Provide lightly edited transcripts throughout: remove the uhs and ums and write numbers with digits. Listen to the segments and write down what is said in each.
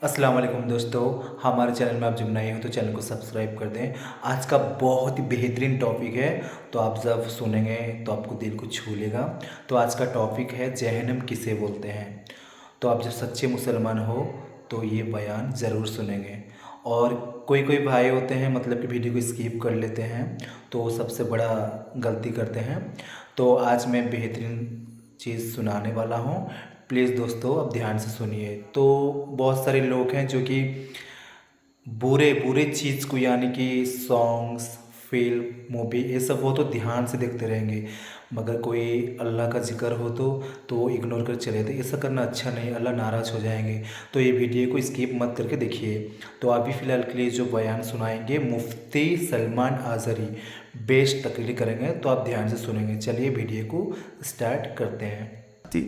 अस्सलाम वालेकुम दोस्तों, हमारे चैनल में आप जब नए हो तो चैनल को सब्सक्राइब कर दें। आज का बहुत ही बेहतरीन टॉपिक है, तो आप जब सुनेंगे तो आपको दिल को छू लेगा। तो आज का टॉपिक है जहन्नम किसे बोलते हैं। तो आप जब सच्चे मुसलमान हो तो ये बयान ज़रूर सुनेंगे। और कोई कोई भाई होते हैं मतलब कि वीडियो को स्किप कर लेते हैं, तो वो सबसे बड़ा गलती करते हैं। तो आज मैं बेहतरीन चीज़ सुनाने वाला हूँ, प्लीज़ दोस्तों अब ध्यान से सुनिए। तो बहुत सारे लोग हैं जो कि बुरे बुरे चीज़ को यानी कि सॉन्ग्स, फिल्म, मूवी ये सब वो तो ध्यान से देखते रहेंगे, मगर कोई अल्लाह का जिक्र हो तो इग्नोर कर चले थे। ऐसा करना अच्छा नहीं, अल्लाह नाराज़ हो जाएंगे। तो ये वीडियो को स्किप मत करके देखिए। तो अभी फ़िलहाल के लिए जो बयान सुनाएंगे मुफ्ती सलमान आज़री बेस्ट तकरीर करेंगे, तो आप ध्यान से सुनेंगे। चलिए वीडियो को स्टार्ट करते हैं। थी।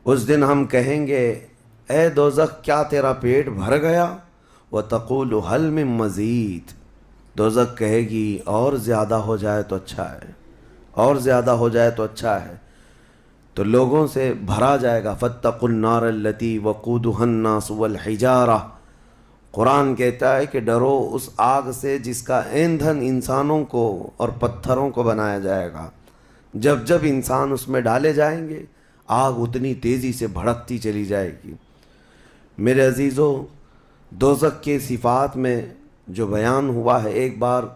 उस दिन हम कहेंगे, ए दोज़ख क्या तेरा पेट भर गया? व तक़ूलु हल मिन मज़ीद। दोज़ख कहेगी और ज़्यादा हो जाए तो अच्छा है, और ज़्यादा हो जाए तो अच्छा है। तो लोगों से भरा जाएगा। फत्तकुन नार अल्लती वक़ूदुहन नास वल हिजारा। कुरान कहता है कि डरो उस आग से जिसका ईंधन इंसानों को और पत्थरों को बनाया जाएगा। जब जब इंसान उसमें डाले जाएंगे, आग उतनी तेज़ी से भड़कती चली जाएगी। मेरे अजीज़ों, दोज़ख के सिफ़ात में जो बयान हुआ है, एक बार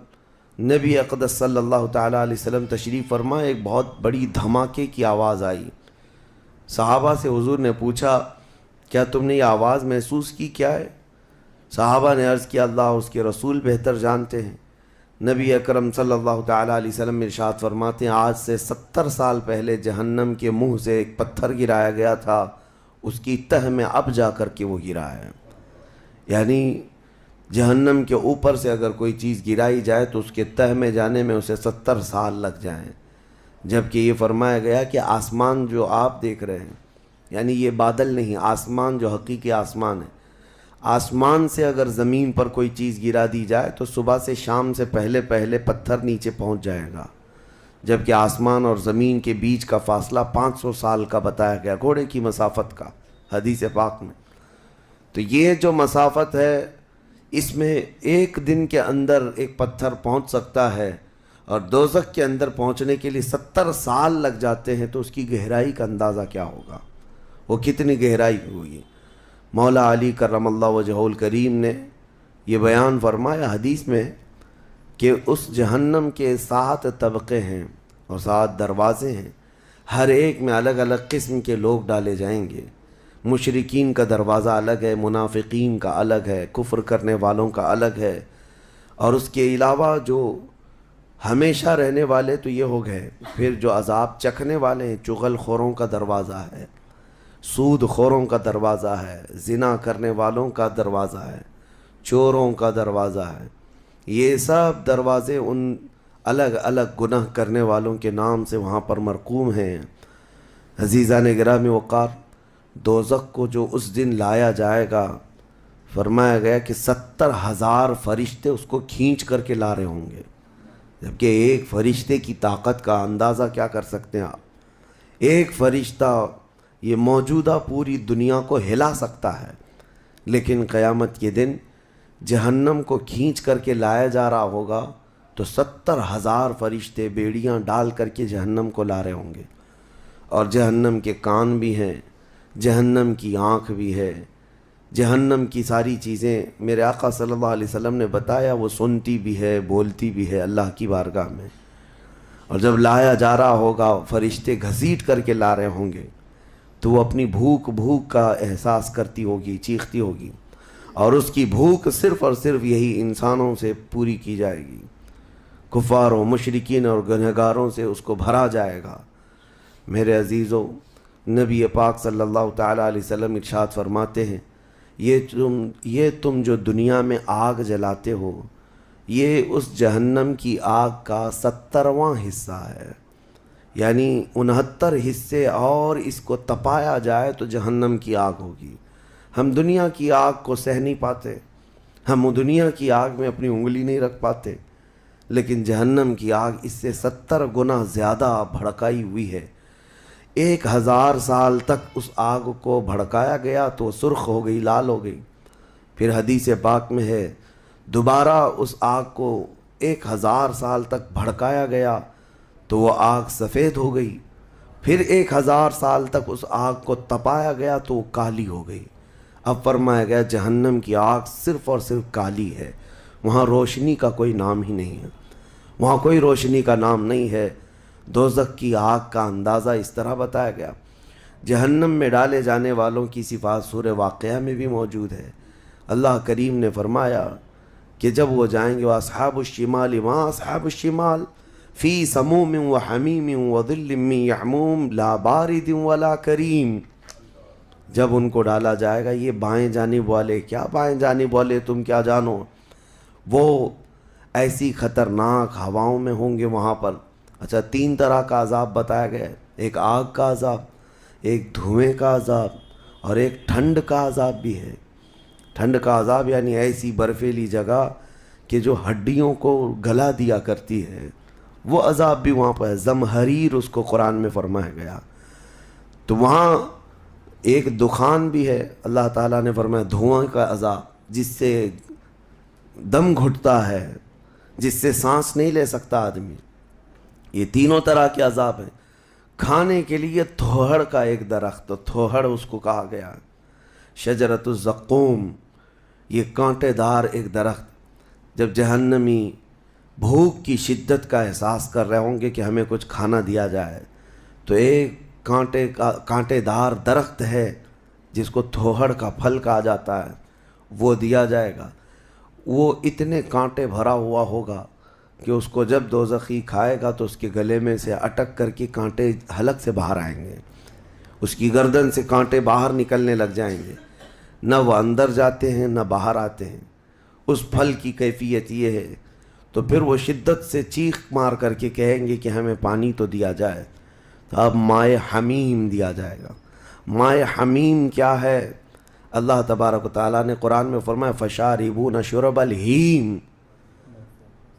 नबी अक़दस सल्लल्लाहु ताला अलैहि वसल्लम तशरीफ़ फरमा, एक बहुत बड़ी धमाके की आवाज़ आई। सहाबा से हुज़ूर ने पूछा, क्या तुमने ये आवाज़ महसूस की? क्या है? सहाबा ने अर्ज़ किया, अल्लाह उसके रसूल बेहतर जानते हैं। नबी अकरम सल्लल्लाहु ताला अलैहि वसल्लम इरशाद फरमाते हैं, आज से 70 साल पहले जहन्नम के मुंह से एक पत्थर गिराया गया था, उसकी तह में अब जा कर के वो गिरा है। यानी जहन्नम के ऊपर से अगर कोई चीज़ गिराई जाए तो उसके तह में जाने में उसे 70 साल लग जाएं। जबकि ये फरमाया गया कि आसमान जो आप देख रहे हैं, यानी ये बादल नहीं, आसमान जो हकीकी आसमान है, आसमान से अगर ज़मीन पर कोई चीज़ गिरा दी जाए तो सुबह से शाम से पहले पहले पत्थर नीचे पहुंच जाएगा। जबकि आसमान और ज़मीन के बीच का फ़ासला 500 साल का बताया गया, घोड़े की मसाफत का, हदीस पाक में। तो ये जो मसाफत है, इसमें एक दिन के अंदर एक पत्थर पहुंच सकता है, और दोज़ख के अंदर पहुंचने के लिए 70 साल लग जाते हैं। तो उसकी गहराई का अंदाज़ा क्या होगा, वो कितनी गहराई हुई। मौला अली करमल्लाहु वजहुल करीम ने ये बयान फरमाया हदीस में कि उस जहन्नम के 7 तबक़े हैं और 7 दरवाज़े हैं। हर एक में अलग अलग किस्म के लोग डाले जाएंगे। मुशरिकीन का दरवाज़ा अलग है, मुनाफिकीन का अलग है, कुफ्र करने वालों का अलग है, और उसके अलावा जो हमेशा रहने वाले तो ये हो गए। फिर जो अज़ाब चखने वाले हैं, चुगल खोरों का दरवाज़ा है, सूद खोरों का दरवाज़ा है, ज़िना करने वालों का दरवाज़ा है, चोरों का दरवाज़ा है। ये सब दरवाज़े उन अलग अलग गुनाह करने वालों के नाम से वहाँ पर मरकूम हैं। अज़ीज़ान गिरामी वक़ार, दोज़ख को जो उस दिन लाया जाएगा, फरमाया गया कि 70,000 फरिश्ते उसको खींच करके ला रहे होंगे। जबकि एक फ़रिश्ते की ताकत का अंदाज़ा क्या कर सकते हैं आप? एक फ़रिश्ता ये मौजूदा पूरी दुनिया को हिला सकता है। लेकिन क़यामत के दिन जहन्नम को खींच करके लाया जा रहा होगा तो 70,000 फरिश्ते बेड़ियां डाल करके जहन्नम को ला रहे होंगे। और जहन्नम के कान भी हैं, जहन्नम की आँख भी है, जहन्नम की सारी चीज़ें मेरे आका सल्लल्लाहु अलैहि वसल्लम ने बताया, वो सुनती भी है, बोलती भी है अल्लाह की बारगाह में। और जब लाया जा रहा होगा, फरिश्ते घसीट करके ला रहे होंगे, तो वो अपनी भूख का एहसास करती होगी, चीखती होगी, और उसकी भूख सिर्फ़ और सिर्फ यही इंसानों से पूरी की जाएगी। कुफ़ारों, मुशरिकीन और गुनहगारों से उसको भरा जाएगा। मेरे अजीज़ों, नबी पाक सल्लल्लाहु ताला अलैहि वसल्लम इरशाद फरमाते हैं, ये तुम जो दुनिया में आग जलाते हो, ये उस जहन्नम की आग का 70वां हिस्सा है। यानी 69 हिस्से और इसको तपाया जाए तो जहन्नम की आग होगी। हम दुनिया की आग को सह नहीं पाते, हम दुनिया की आग में अपनी उंगली नहीं रख पाते, लेकिन जहन्नम की आग इससे 70 गुना ज़्यादा भड़काई हुई है। 1000 سال تک اس آگ کو بھڑکایا گیا تو وہ سرخ ہو گئی، لال ہو گئی۔ پھر حدیث پاک میں ہے دوبارہ اس آگ کو 1000 سال تک بھڑکایا گیا تو وہ آگ سفید ہو گئی۔ پھر 1000 سال تک اس آگ کو تپایا گیا تو وہ کالی ہو گئی۔ اب فرمایا گیا جہنم کی آگ صرف اور صرف کالی ہے، وہاں روشنی کا کوئی نام ہی نہیں ہے، وہاں کوئی روشنی کا نام نہیں ہے۔ دوزخ کی آگ کا اندازہ اس طرح بتایا گیا۔ جہنم میں ڈالے جانے والوں کی صفات سورہ واقعہ میں بھی موجود ہے۔ اللہ کریم نے فرمایا کہ جب وہ جائیں گے اصحاب الشمال ما اصحاب الشمال فی سموم و حمیم و ظل من یحموم لا بارد ولا کریم۔ جب ان کو ڈالا جائے گا، یہ بائیں جانب والے، کیا بائیں جانب والے تم کیا جانو، وہ ایسی خطرناک ہواؤں میں ہوں گے وہاں پر۔ اچھا 3 طرح کا عذاب بتایا گیا ہے، ایک آگ کا عذاب، ایک دھوئیں کا عذاب، اور ایک ٹھنڈ کا عذاب بھی ہے۔ ٹھنڈ کا عذاب یعنی ایسی برفیلی جگہ کہ جو ہڈیوں کو گلا دیا کرتی ہے، وہ عذاب بھی وہاں پر ہے۔ زمہریر اس کو قرآن میں فرمایا گیا۔ تو وہاں ایک دخان بھی ہے، اللہ تعالیٰ نے فرمایا دھواں کا عذاب، جس سے دم گھٹتا ہے، جس سے سانس نہیں لے سکتا آدمی۔ یہ تینوں طرح کے عذاب ہیں۔ کھانے کے لیے تھوہڑ کا ایک درخت، تو تھوہڑ اس کو کہا گیا، شجرۃ الزقوم، یہ کانٹے دار ایک درخت۔ جب جہنمی بھوک کی شدت کا احساس کر رہے ہوں گے کہ ہمیں کچھ کھانا دیا جائے، تو ایک کانٹے دار درخت ہے جس کو تھوہڑ کا پھل کہا جاتا ہے، وہ دیا جائے گا۔ وہ اتنے کانٹے بھرا ہوا ہوگا کہ اس کو جب دوزخی کھائے گا تو اس کے گلے میں سے اٹک کر کے کانٹے حلق سے باہر آئیں گے، اس کی گردن سے کانٹے باہر نکلنے لگ جائیں گے، نہ وہ اندر جاتے ہیں نہ باہر آتے ہیں۔ اس پھل کی کیفیت یہ ہے۔ تو پھر وہ شدت سے چیخ مار کر کے کہیں گے کہ ہمیں پانی تو دیا جائے۔ تو اب مائے حمیم دیا جائے گا۔ مائے حمیم کیا ہے؟ اللہ تبارک و تعالیٰ نے قرآن میں فرمایا فشاربون شرب الہیم۔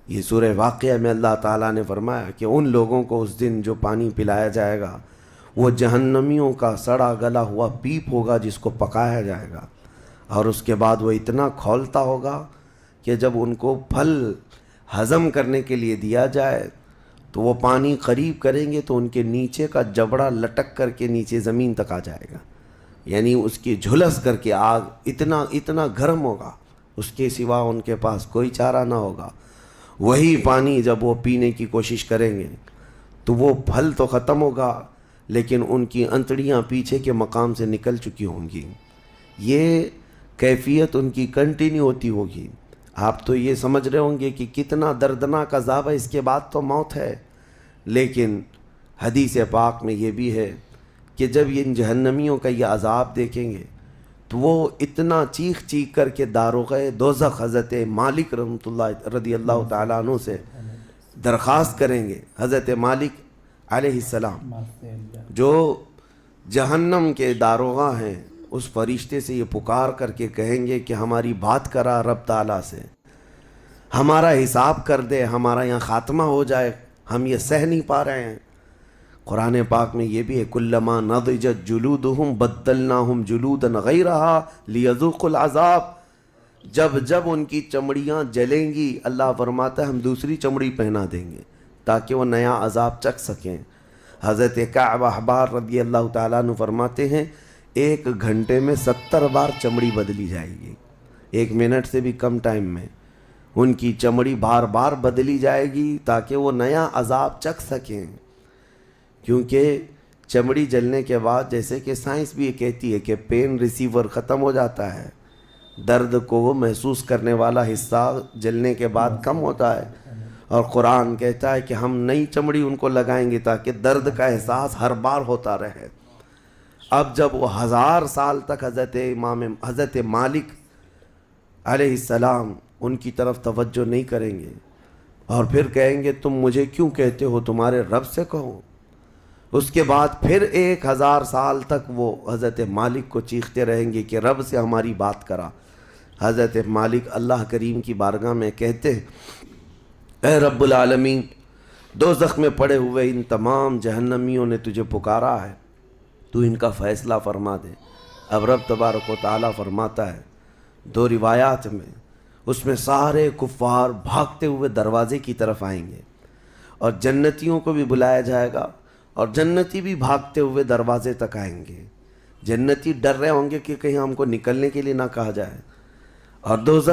یہ سورہ واقعہ میں اللہ تعالیٰ نے فرمایا کہ ان لوگوں کو اس دن جو پانی پلایا جائے گا وہ جہنمیوں کا سڑا گلا ہوا پیپ ہوگا جس کو پکایا جائے گا، اور اس کے بعد وہ اتنا کھولتا ہوگا کہ جب ان کو پھل ہضم کرنے کے لیے دیا جائے تو وہ پانی قریب کریں گے تو ان کے نیچے کا جبڑا لٹک کر کے نیچے زمین تک آ جائے گا، یعنی اس کی جھلس کر کے آگ اتنا گرم ہوگا، اس کے سوا ان کے پاس کوئی چارہ نہ ہوگا۔ وہی پانی جب وہ پینے کی کوشش کریں گے تو وہ پھل تو ختم ہوگا لیکن ان کی انتڑیاں پیچھے کے مقام سے نکل چکی ہوں گی۔ یہ کیفیت ان کی کنٹینیو ہوتی ہوگی۔ آپ تو یہ سمجھ رہے ہوں گے کہ کتنا دردناک عذاب ہے، اس کے بعد تو موت ہے، لیکن حدیث پاک میں یہ بھی ہے کہ جب ان جہنمیوں کا یہ عذاب دیکھیں گے تو وہ اتنا چیخ چیخ کر کے داروغ دوزخ حضرت مالک رحمۃ اللہ رضی اللہ تعالیٰ عنہ سے درخواست کریں گے۔ حضرت مالک علیہ السلام جو جہنم کے داروغہ ہیں، اس فرشتے سے یہ پکار کر کے کہیں گے کہ ہماری بات کرا رب تعالیٰ سے، ہمارا حساب کر دے، ہمارا یہاں خاتمہ ہو جائے، ہم یہ سہ نہیں پا رہے ہیں۔ قرآن پاک میں یہ بھی ہے کلما نضجت جلودہم بدلناہم جلودا غیرہا لیذوقوا العذاب۔ جب ان کی چمڑیاں جلیں گی، اللہ فرماتا ہے ہم دوسری چمڑی پہنا دیں گے تاکہ وہ نیا عذاب چکھ سکیں۔ حضرت کعب احبار رضی اللہ تعالیٰ عنہ فرماتے ہیں 1 گھنٹے میں 70 بار چمڑی بدلی جائے گی، 1 منٹ سے بھی کم ٹائم میں ان کی چمڑی بار بار بدلی جائے گی تاکہ وہ نیا عذاب چکھ سکیں۔ کیونکہ چمڑی جلنے کے بعد جیسے کہ سائنس بھی یہ کہتی ہے کہ پین ریسیور ختم ہو جاتا ہے، درد کو وہ محسوس کرنے والا حصہ جلنے کے بعد کم ہوتا ہے، اور قرآن کہتا ہے کہ ہم نئی چمڑی ان کو لگائیں گے تاکہ درد کا احساس ہر بار ہوتا رہے۔ اب جب وہ 1000 سال تک حضرت مالک علیہ السلام ان کی طرف توجہ نہیں کریں گے اور پھر کہیں گے تم مجھے کیوں کہتے ہو، تمہارے رب سے کہو، اس کے بعد پھر 1000 سال تک وہ حضرت مالک کو چیختے رہیں گے کہ رب سے ہماری بات کرا۔ حضرت مالک اللہ کریم کی بارگاہ میں کہتے اے رب العالمین، دوزخ میں پڑے ہوئے ان تمام جہنمیوں نے تجھے پکارا ہے، تو ان کا فیصلہ فرما دے۔ اب رب تبارک و تعالیٰ فرماتا ہے 2 روایات میں، اس میں سارے کفار بھاگتے ہوئے دروازے کی طرف آئیں گے اور جنتیوں کو بھی بلایا جائے گا اور جنتی بھی بھاگتے ہوئے دروازے تک آئیں گے۔ جنتی ڈر رہے ہوں گے کہ کہیں ہم کو نکلنے کے لیے نہ کہا جائے، اور دوزخ